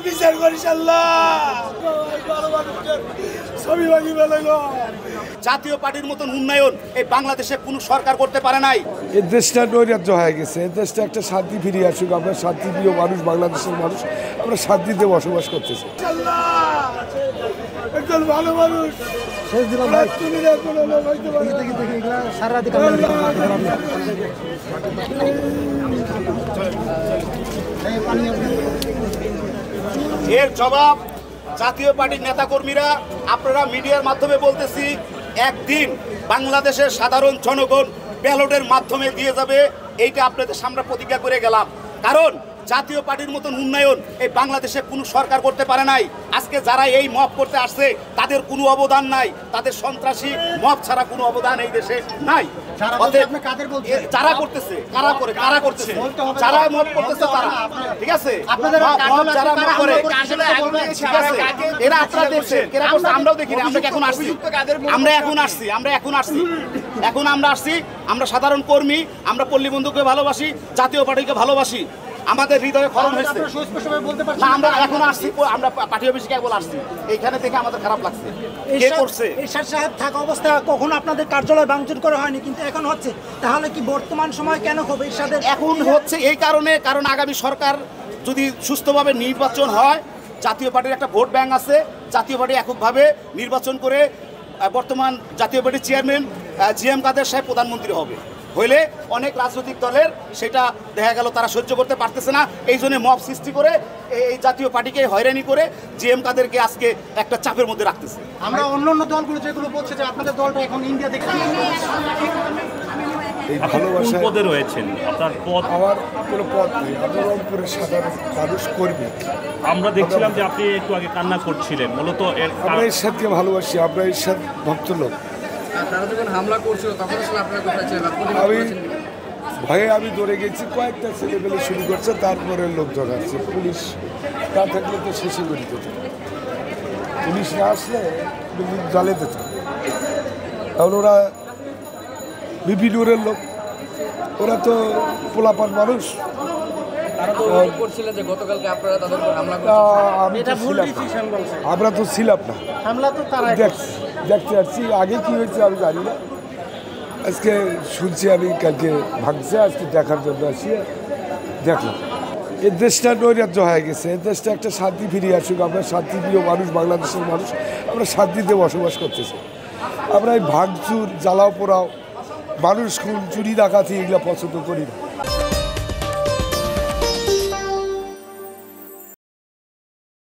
বিচার করিস আল্লাহ। জাতীয় পার্টির মতন উন্নয়ন এই বাংলাদেশে কোনো সরকার করতে পারে নাই। এই দেশটা নৈরাজ্য হয়ে গেছে, এই দেশটা একটা শান্তি ফিরিয়ে আসুক। আমরা শান্তিপ্রিয় মানুষ, বাংলাদেশের মানুষ, আমরা শান্তিতে বসবাস করতেছি। একজন ভালো মানুষ এর জবাব জাতীয় পার্টির নেতাকর্মীরা, আপনারা মিডিয়ার মাধ্যমে বলতেছি, একদিন বাংলাদেশের সাধারণ জনগণ ব্যালটের মাধ্যমে দিয়ে যাবে। এইটা আপনাদের সামনে প্রতিজ্ঞা করে গেলাম। কারণ জাতীয় পার্টির মতন উন্নয়ন এই বাংলাদেশে কোনো সরকার করতে পারে নাই। আজকে যারা এই মব করতে আসছে তাদের কোনো অবদান নাই, তাদের সন্ত্রাসী মব ছাড়া কোনো অবদান এই দেশে নাই। যারা করতেছে, কারা করে, কারা করতেছে, যারা মব করতেছে তারা, ঠিক আছে, যারা মব করে, ঠিক আছে, এরা আপনারা দেখছেন, এরা করছে, আমরাও দেখি না। আমরা এখন আসছি, এখন আমরা আসছি, আমরা সাধারণ কর্মী, আমরা পল্লী বন্ধুকে ভালোবাসি, জাতীয় পার্টিকে ভালোবাসি, আমাদের হৃদয়ে খরণ হয়েছে। আমরা এখন আসছি, আমরা পার্টি অফিসে কেবল আসছি, এইখানে থেকে আমাদের খারাপ লাগছে। কে করছে? এরশাদ সাহেব থাকা অবস্থায় কখনো আপনাদের কার্যালয় ভাঙচুর করা হয়নি, কিন্তু এখন হচ্ছে। তাহলে কি বর্তমান সময় কেন হবে এরশাদের? এখন হচ্ছে এই কারণে, কারণ আগামী সরকার যদি সুস্থভাবে নির্বাচন হয়, জাতীয় পার্টির একটা ভোট ব্যাংক আছে, জাতীয় পার্টি এককভাবে নির্বাচন করে বর্তমান জাতীয় পার্টির চেয়ারম্যান জিএম কাদের সাহেব প্রধানমন্ত্রী হবে। হইলে অনেক রাজনৈতিক দলের সেটা দেখা গেল তারা সহ্য করতে পারতেছে না, এই জন্য মব সৃষ্টি করে এই জাতীয় পার্টিকে হয়রানি করে জিএম কাদেরকে আজকে একটা চাপের মধ্যে রাখতেছে। আমরা অন্য অন্য দলগুলো যেগুলো বলছে যে আপনাদের দলটা এখন ইন্ডিয়া থেকে পদে রয়েছেন, আপনার পদ? আমার কোনো পদ নেই, আমরা রংপুরের সাধারণ মানুষ কর্মী। আমরা দেখছিলাম যে আপনি একটু আগে কান্না করছিলেন, মূলত আমরা এরশাদকে ভালোবাসি, আমরা এরশাদ ভক্ত লোক। তারা যখন হামলা করছিল তখন আসলে আপনারা কোথায় ছিলেন? আমি ভয়ে আমি দৌড়ে গেছি, কয়েকটা ছেলেমেলে শুরু করছে, তারপরে লোকজন আসছে। পুলিশ না থাকলে তো শেষে করে দিত, পুলিশ না আসলে জ্বালে দিত। কারণ ওরা বিপিনুরের লোক, ওরা তো পোলাপান মানুষ। আমরা তো ছিলাম না, দেখতে আসছি। আগে কি হয়েছে আমি জানি না, আজকে শুনছি আমি, কালকে ভাঙছে, আজকে দেখার জন্য আসি, দেখলাম। এই দেশটা নৈরাজ্য হয়ে গেছে, এই দেশটা একটা শান্তি ফিরিয়ে আসুক। আমরা শান্তিপ্রিয় মানুষ, বাংলাদেশের মানুষ, আমরা শান্তিতে বসবাস করতেছি। আমরা এই ভাঙচুর, জ্বালাও পোড়াও, মানুষ খুন, চুরি ডাকাতি, এগুলো পছন্দ করি না।